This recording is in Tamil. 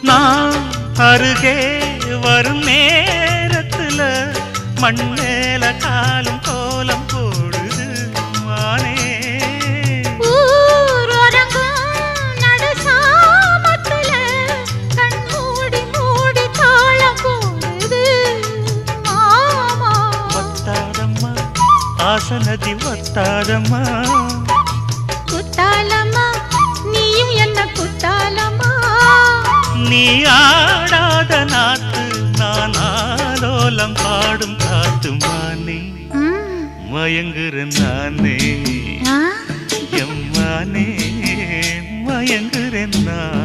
நான் அருகே வரும் நேரத்துல மண்ணேல காலும் கோலம் போடுது மானே. ஒத்தாதம்மா ஆசனதி ஒத்தாதம்மா குத்தாலம்மா நீயும் என்ன குத்தாலம்மா. நீ ஆடாத நாத்து நான் ஆலோலம் பாடும் காத்து மானே. மயங்குறேன் நானே எம்மானே மயங்குறேன் நான்.